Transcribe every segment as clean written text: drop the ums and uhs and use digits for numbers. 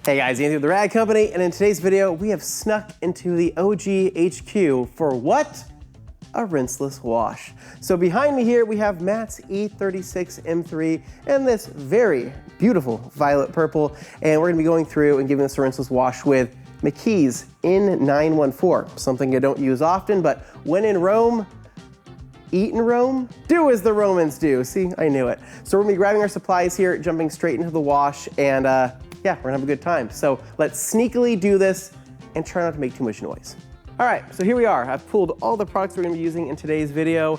Hey guys, Anthony with the Rag Company, and in today's video, we have snuck into the OG HQ for what? A rinseless wash. So behind me here, we have Matt's E36 M3 and this very beautiful violet purple, and we're gonna be going through and giving this a rinseless wash with Mckees N914, something I don't use often, but when in Rome, eat in Rome, do as the Romans do. See, I knew it. So we're gonna be grabbing our supplies here, jumping straight into the wash, and yeah, we're gonna have a good time. So let's sneakily do this and try not to make too much noise. All right, so here we are. I've pulled all the products we're gonna be using in today's video.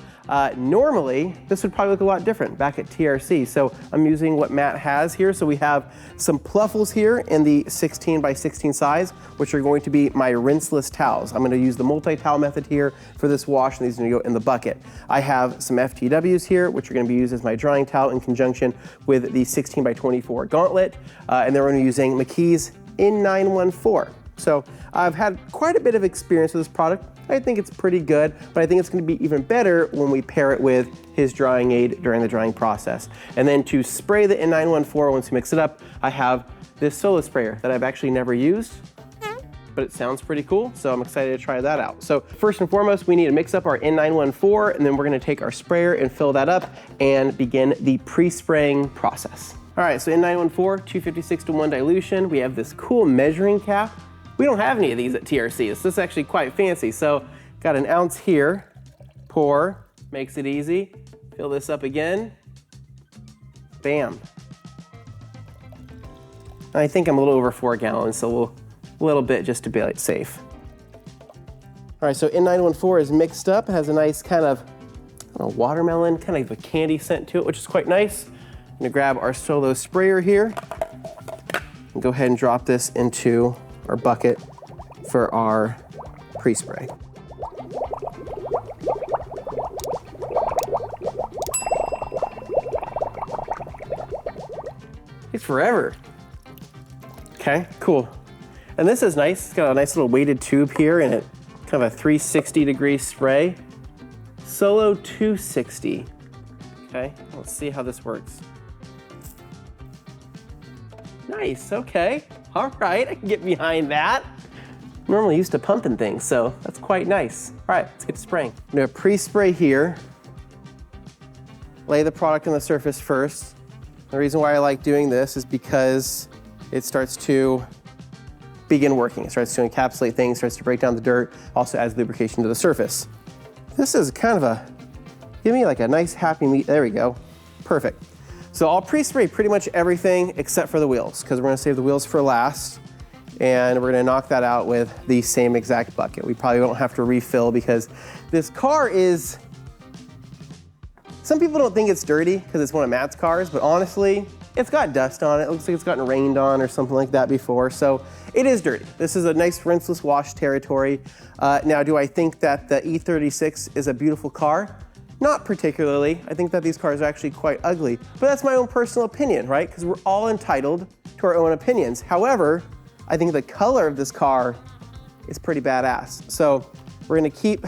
Normally, this would probably look a lot different back at TRC. So I'm using what Matt has here. So we have some pluffles here in the 16 by 16 size, which are going to be my rinseless towels. I'm gonna use the multi-towel method here for this wash, and these are gonna go in the bucket. I have some FTWs here, which are gonna be used as my drying towel in conjunction with the 16 by 24 gauntlet. And then we're gonna be using Mckees N914. So I've had quite a bit of experience with this product. I think it's pretty good, but I think it's gonna be even better when we pair it with his drying aid during the drying process. And then to spray the N914, once you mix it up, I have this solo sprayer that I've actually never used, but it sounds pretty cool, so I'm excited to try that out. So first and foremost, we need to mix up our N914, and then we're gonna take our sprayer and fill that up and begin the pre-spraying process. All right, so N914, 256:1 dilution. We have this cool measuring cap. We don't have any of these at TRC. This is actually quite fancy. So got an ounce here, pour, makes it easy. Fill this up again, bam. I think I'm a little over 4 gallons, so a little bit just to be like safe. All right, so N914 is mixed up. It has a nice kind of, I don't know, watermelon, kind of a candy scent to it, which is quite nice. I'm gonna grab our solo sprayer here and go ahead and drop this into our bucket for our pre-spray. It's forever. Okay, cool. And this is nice. It's got a nice little weighted tube here and it kind of a 360-degree spray. Solo 260. Okay, let's see how this works. Nice, okay. All right, I can get behind that. I'm normally used to pumping things, so that's quite nice. All right, let's get to spraying. I'm gonna pre-spray here. Lay the product on the surface first. The reason why I like doing this is because it starts to begin working. It starts to encapsulate things, starts to break down the dirt, also adds lubrication to the surface. This is kind of a, give me like a nice happy meat. There we go, perfect. So I'll pre-spray pretty much everything except for the wheels, because we're gonna save the wheels for last, and we're gonna knock that out with the same exact bucket. We probably won't have to refill because this car is, some people don't think it's dirty because it's one of Matt's cars, but honestly, it's got dust on it. It looks like it's gotten rained on or something like that before, so it is dirty. This is a nice rinseless wash territory. Now, do I think that the E36 is a beautiful car? Not particularly. I think that these cars are actually quite ugly, but that's my own personal opinion, right? Because we're all entitled to our own opinions. However, I think the color of this car is pretty badass. So we're gonna keep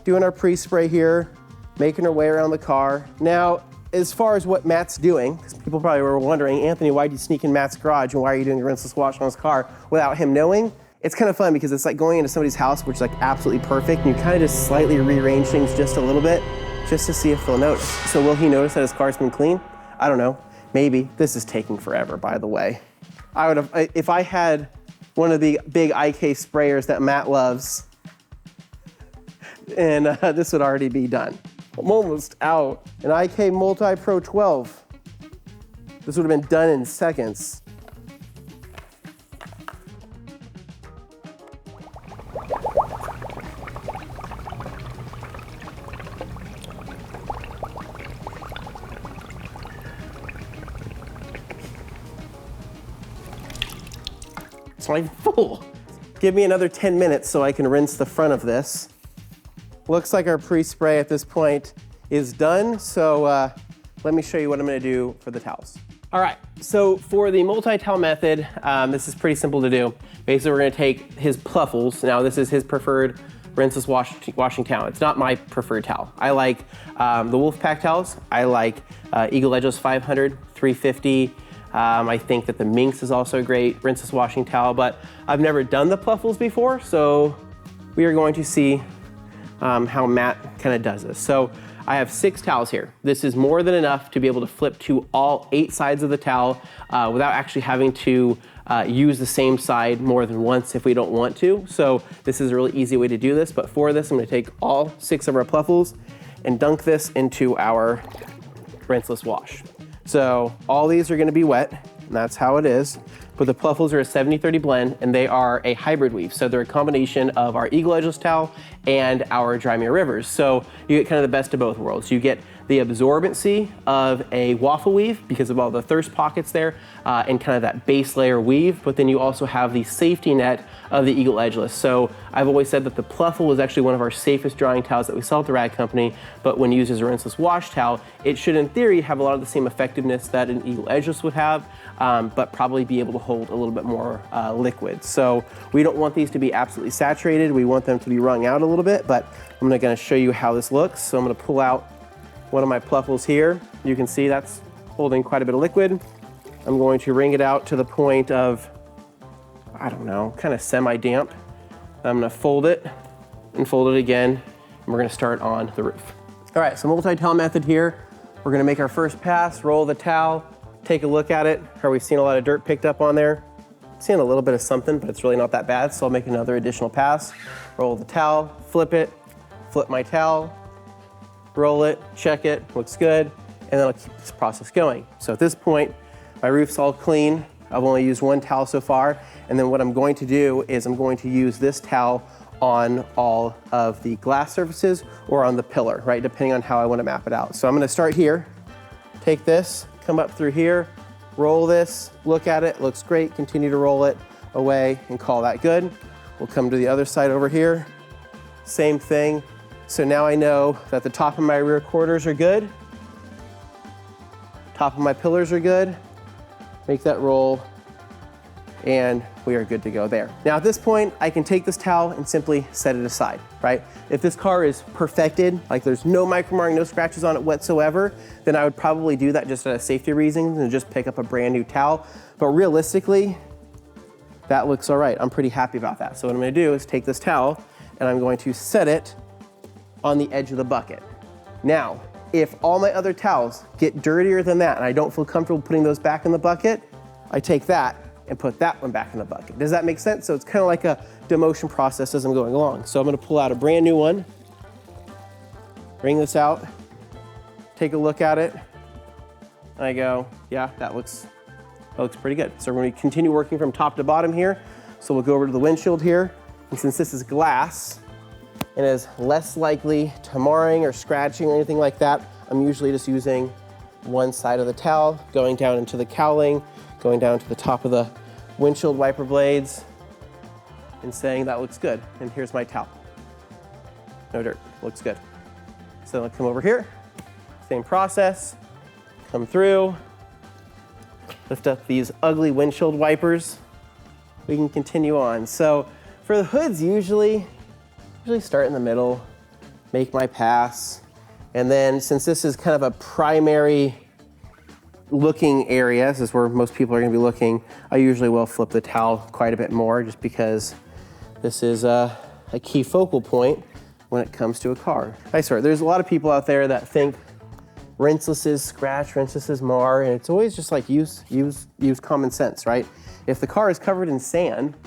doing our pre-spray here, making our way around the car. Now, as far as what Matt's doing, because people probably were wondering, Anthony, why did you sneak in Matt's garage and why are you doing a rinseless wash on his car without him knowing? It's kind of fun because it's like going into somebody's house, which is like absolutely perfect, and you kind of just slightly rearrange things just a little bit, just to see if they'll notice. So will he notice that his car's been clean? I don't know, maybe. This is taking forever, by the way. I would have, if I had one of the big IK sprayers that Matt loves, and this would already be done. I'm almost out. An IK Multi Pro 12. This would have been done in seconds. It's not even full. Give me another 10 minutes so I can rinse the front of this. Looks like our pre-spray at this point is done, so let me show you what I'm gonna do for the towels. All right, so for the multi-towel method, this is pretty simple to do. Basically, we're gonna take his pluffles. Now, this is his preferred rinseless washing towel. It's not my preferred towel. I like the Wolfpack towels. I like Eagle Edgeless 500, 350, I think that the Minx is also a great rinseless washing towel, but I've never done the Pluffles before, so we are going to see how Matt kind of does this. So I have 6 towels here. This is more than enough to be able to flip to all 8 sides of the towel without actually having to use the same side more than once if we don't want to. So this is a really easy way to do this, but for this I'm gonna take all 6 of our Pluffles and dunk this into our rinseless wash. So all these are gonna be wet, and that's how it is. But the Pluffles are a 70-30 blend, and they are a hybrid weave. So they're a combination of our Eagle Edgeless towel and our Dry Mirror Rivers. So you get kind of the best of both worlds. You get the absorbency of a waffle weave because of all the thirst pockets there and kind of that base layer weave, but then you also have the safety net of the Eagle Edgeless. So I've always said that the Pluffle is actually one of our safest drying towels that we sell at the Rag Company, but when used as a rinseless wash towel, it should in theory have a lot of the same effectiveness that an Eagle Edgeless would have, but probably be able to hold a little bit more liquid. So we don't want these to be absolutely saturated. We want them to be wrung out a little bit, but I'm gonna show you how this looks. So I'm gonna pull out one of my Pluffles here. You can see that's holding quite a bit of liquid. I'm going to wring it out to the point of, I don't know, kind of semi-damp. I'm gonna fold it and fold it again, and we're gonna start on the roof. All right, so multi-towel method here. We're gonna make our first pass, roll the towel, take a look at it. Are we seeing a lot of dirt picked up on there? Seeing a little bit of something, but it's really not that bad, so I'll make another additional pass. Roll the towel, flip it, flip my towel, roll it, check it, looks good, and then I'll keep this process going. So at this point, my roof's all clean. I've only used 1 towel so far, and then what I'm going to do is I'm going to use this towel on all of the glass surfaces or on the pillar, right, depending on how I want to map it out. So I'm gonna start here, take this, come up through here, roll this, look at it, looks great, continue to roll it away and call that good. We'll come to the other side over here, same thing. So now I know that the top of my rear quarters are good, top of my pillars are good, make that roll, and we are good to go there. Now at this point, I can take this towel and simply set it aside, right? If this car is perfected, like there's no micromarring, no scratches on it whatsoever, then I would probably do that just out of safety reasons and just pick up a brand new towel. But realistically, that looks all right. I'm pretty happy about that. So what I'm gonna do is take this towel and I'm going to set it on the edge of the bucket. Now, if all my other towels get dirtier than that and I don't feel comfortable putting those back in the bucket, I take that and put that one back in the bucket. Does that make sense? So it's kind of like a demotion process as I'm going along. So I'm gonna pull out a brand new one, bring this out, take a look at it, and I go, yeah, that looks pretty good. So we're gonna continue working from top to bottom here. So we'll go over to the windshield here, and since this is glass, and is less likely to marring or scratching or anything like that, I'm usually just using one side of the towel, going down into the cowling, going down to the top of the windshield wiper blades, and saying that looks good. And here's my towel. No dirt, looks good. So I'll come over here, same process, come through, lift up these ugly windshield wipers. We can continue on. So for the hoods, usually start in the middle, make my pass, and then since this is kind of a primary looking area, this is where most people are gonna be looking, I usually will flip the towel quite a bit more just because this is a key focal point when it comes to a car. I swear, there's a lot of people out there that think rinselesses scratch, rinselesses mar, and it's always just like use common sense, right? If the car is covered in sand,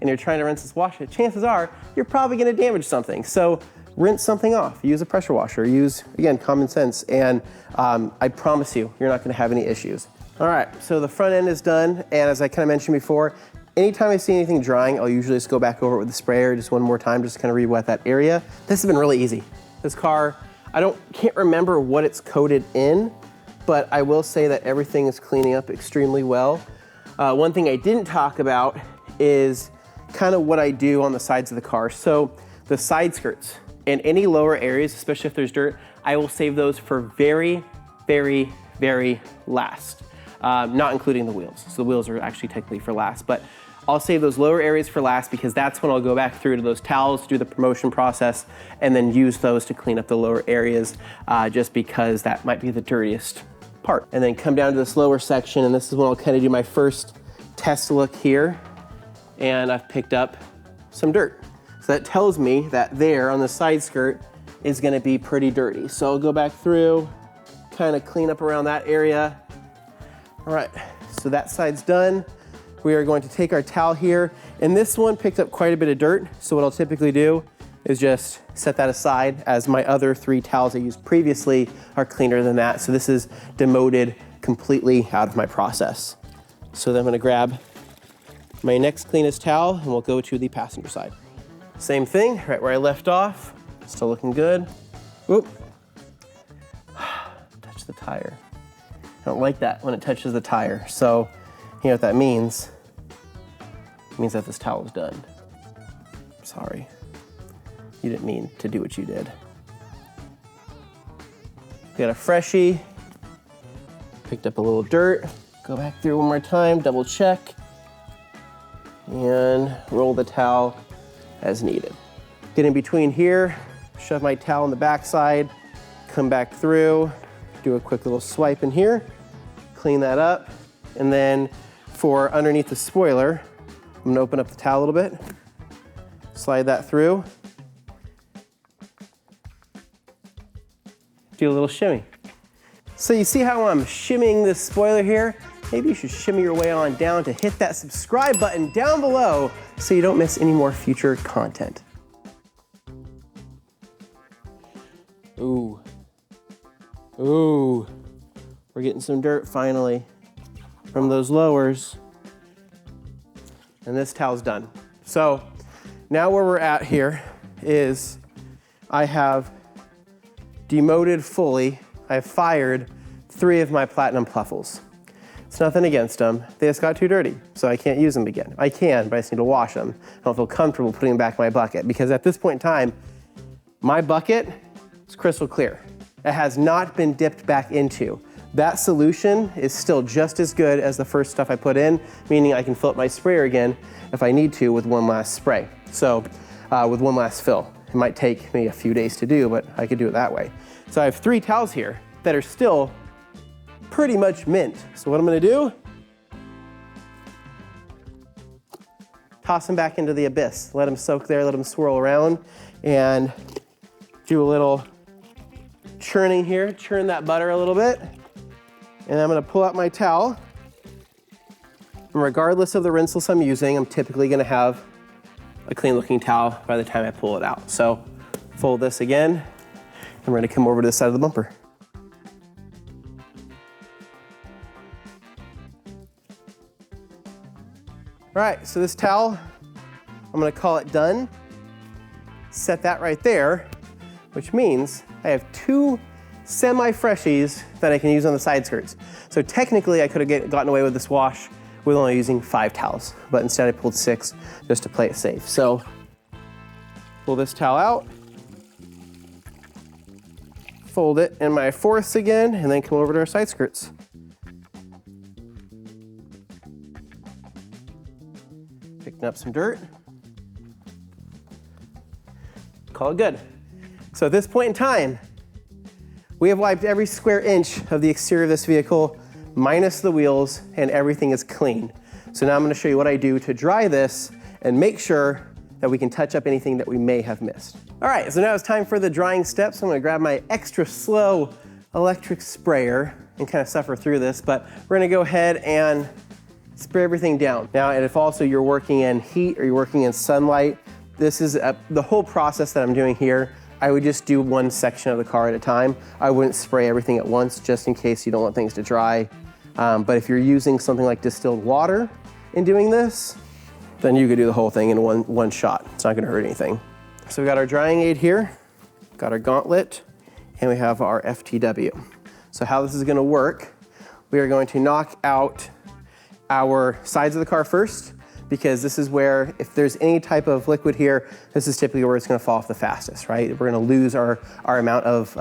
and you're trying to rinseless wash it, chances are you're probably gonna damage something. So rinse something off, use a pressure washer, use, again, common sense, and I promise you, you're not gonna have any issues. All right, so the front end is done, and as I kind of mentioned before, anytime I see anything drying, I'll usually just go back over it with the sprayer just one more time, just kind of re-wet that area. This has been really easy. This car, can't remember what it's coated in, but I will say that everything is cleaning up extremely well. One thing I didn't talk about is kind of what I do on the sides of the car. So the side skirts and any lower areas, especially if there's dirt, I will save those for very, very, very last, not including the wheels. So the wheels are actually technically for last, but I'll save those lower areas for last because that's when I'll go back through to those towels, do the promotion process, and then use those to clean up the lower areas just because that might be the dirtiest part. And then come down to this lower section, and this is when I'll kind of do my first test look here. And I've picked up some dirt. So that tells me that there on the side skirt is gonna be pretty dirty. So I'll go back through, kind of clean up around that area. All right, so that side's done. We are going to take our towel here, and this one picked up quite a bit of dirt. So what I'll typically do is just set that aside, as my other 3 towels I used previously are cleaner than that. So this is demoted completely out of my process. So then I'm gonna grab my next cleanest towel, and we'll go to the passenger side. Same thing, right where I left off. Still looking good. Whoop. Touch the tire. I don't like that when it touches the tire. So you know what that means? It means that this towel is done. Sorry. You didn't mean to do what you did. Got a freshie. Picked up a little dirt. Go back through one more time, double check. And roll the towel as needed. Get in between here, shove my towel on the backside, come back through, do a quick little swipe in here, clean that up, and then for underneath the spoiler, I'm gonna open up the towel a little bit, slide that through, do a little shimmy. So you see how I'm shimmying this spoiler here? Maybe you should shimmy your way on down to hit that subscribe button down below so you don't miss any more future content. Ooh. Ooh. We're getting some dirt finally from those lowers. And this towel's done. So now where we're at here is I have demoted fully. I've fired 3 of my platinum pluffles. It's nothing against them. They just got too dirty, so I can't use them again. I can, but I just need to wash them. I don't feel comfortable putting them back in my bucket, because at this point in time, my bucket is crystal clear. It has not been dipped back into. That solution is still just as good as the first stuff I put in, meaning I can fill up my sprayer again if I need to with one last spray. So with one last fill. It might take me a few days to do, but I could do it that way. So I have 3 towels here that are still pretty much mint. So what I'm gonna do, toss them back into the abyss. Let them soak there, let them swirl around, and do a little churning here, churn that butter a little bit. And I'm gonna pull out my towel. And regardless of the rinseless I'm using, I'm typically gonna have a clean looking towel by the time I pull it out. So fold this again, and we're gonna come over to the side of the bumper. All right, so this towel, I'm gonna call it done. Set that right there, which means I have 2 semi-freshies that I can use on the side skirts. So technically I could have gotten away with this wash with only using 5 towels, but instead I pulled 6 just to play it safe. So pull this towel out, fold it in my 4ths again, and then come over to our side skirts. Picking up some dirt. Call it good. So at this point in time, we have wiped every square inch of the exterior of this vehicle, minus the wheels, and everything is clean. So now I'm gonna show you what I do to dry this and make sure that we can touch up anything that we may have missed. All right, so now it's time for the drying steps. I'm gonna grab my extra slow electric sprayer and kind of suffer through this, but we're gonna go ahead and spray everything down. Now, and if also you're working in heat or you're working in sunlight, this is the whole process that I'm doing here. I would just do one section of the car at a time. I wouldn't spray everything at once just in case you don't want things to dry. But if you're using something like distilled water in doing this, then you could do the whole thing in one shot. It's not gonna hurt anything. So we got our drying aid here, got our gauntlet, and we have our FTW. So how this is gonna work, we are going to knock out our sides of the car first, because this is where, if there's any type of liquid here, this is typically where it's gonna fall off the fastest, right? We're gonna lose our amount of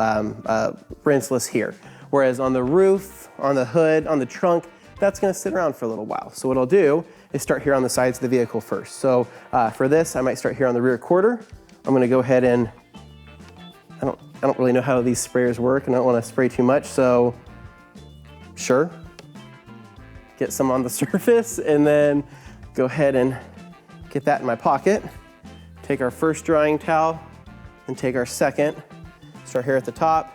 rinseless here. Whereas on the roof, on the hood, on the trunk, that's gonna sit around for a little while. So what I'll do is start here on the sides of the vehicle first. So for this, I might start here on the rear quarter. I'm gonna go ahead and, I don't really know how these sprayers work, and I don't wanna spray too much, so Sure. Get some on the surface and then go ahead and get that in my pocket. Take our first drying towel and take our second. Start here at the top,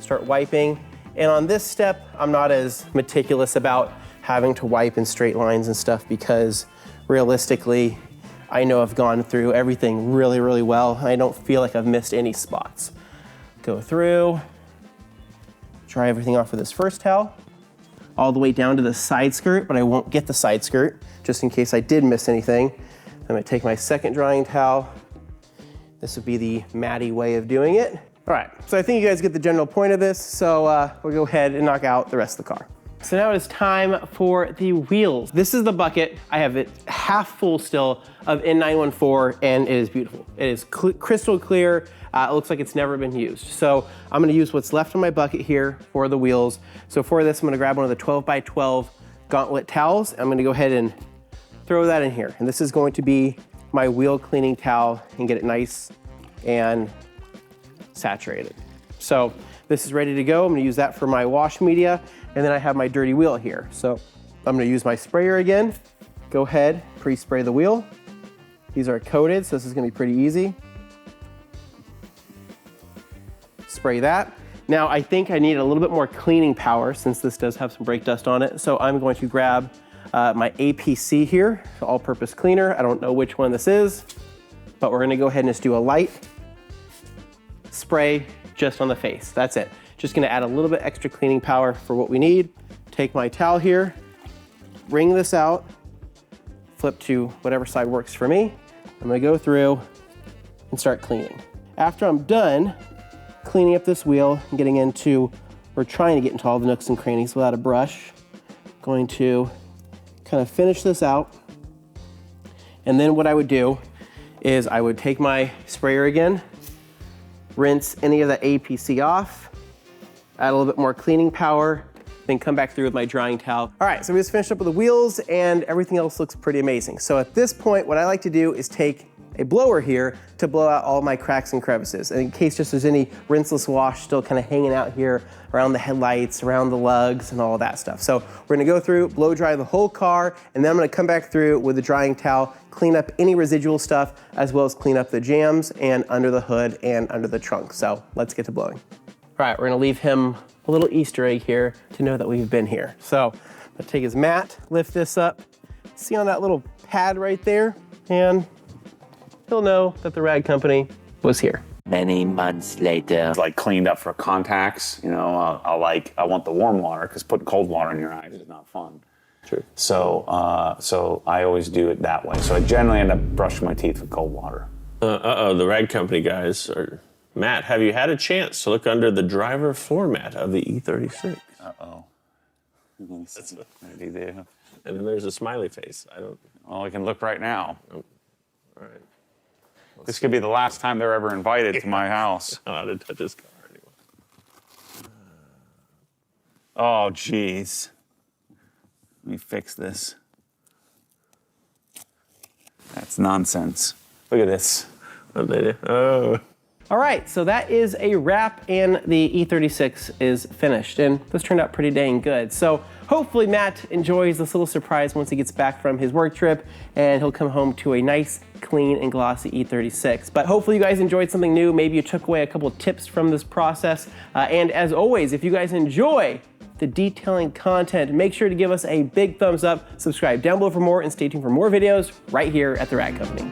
start wiping. And on this step, I'm not as meticulous about having to wipe in straight lines and stuff because realistically, I know I've gone through everything really, really well. I don't feel like I've missed any spots. Go through, dry everything off with this first towel, all the way down to the side skirt, but I won't get the side skirt, just in case I did miss anything. I'm gonna take my second drying towel. This would be the Matty way of doing it. All right, so I think you guys get the general point of this, so we'll go ahead and knock out the rest of the car. So now it is time for the wheels. This is the bucket. I have it half full still of N914, and it is beautiful. It is crystal clear. It looks like it's never been used. So I'm gonna use what's left in my bucket here for the wheels. So for this, I'm gonna grab one of the 12x12 gauntlet towels. I'm gonna go ahead and throw that in here. And this is going to be my wheel cleaning towel and get it nice and saturated. So this is ready to go. I'm gonna use that for my wash media. And then I have my dirty wheel here. So I'm gonna use my sprayer again. Go ahead, pre-spray the wheel. These are coated, so this is gonna be pretty easy. Spray that. Now I think I need a little bit more cleaning power since this does have some brake dust on it. So I'm going to grab my APC here, all-purpose cleaner. I don't know which one this is, but we're gonna go ahead and just do a light spray just on the face. That's it. Just gonna add a little bit extra cleaning power for what we need. Take my towel here, wring this out, flip to whatever side works for me. I'm gonna go through and start cleaning. After I'm done cleaning up this wheel and getting into, or trying to get into all the nooks and crannies without a brush, going to kind of finish this out. And then what I would do is I would take my sprayer again, rinse any of the APC off, add a little bit more cleaning power, then come back through with my drying towel. All right, so we just finished up with the wheels and everything else looks pretty amazing. So at this point, what I like to do is take a blower here to blow out all my cracks and crevices. And in case just there's any rinseless wash still kind of hanging out here around the headlights, around the lugs and all of that stuff. So we're gonna go through, blow dry the whole car, and then I'm gonna come back through with the drying towel, clean up any residual stuff, as well as clean up the jams and under the hood and under the trunk. So let's get to blowing. All right, we're gonna leave him a little Easter egg here to know that we've been here. So I'm gonna take his mat, lift this up, see on that little pad right there, and he'll know that the rag company was here. Many months later. Like cleaned up for contacts, you know, I want the warm water because putting cold water in your eyes is not fun. True. So I always do it that way. So I generally end up brushing my teeth with cold water. The rag company guys are, Matt, have you had a chance to look under the driver floor mat of the E36? Uh-oh. Maybe they have. And then there's a smiley face. Well, I can look right now. All right. This could be the last time they're ever invited to my house. I don't know how to touch his car anymore. Oh, geez. Let me fix this. That's nonsense. Look at this. Oh. All right, so that is a wrap and the E36 is finished and this turned out pretty dang good. So hopefully Matt enjoys this little surprise once he gets back from his work trip and he'll come home to a nice, clean and glossy E36. But hopefully you guys enjoyed something new. Maybe you took away a couple of tips from this process. And as always, if you guys enjoy the detailing content, make sure to give us a big thumbs up, subscribe down below for more, and stay tuned for more videos right here at The Rag Company.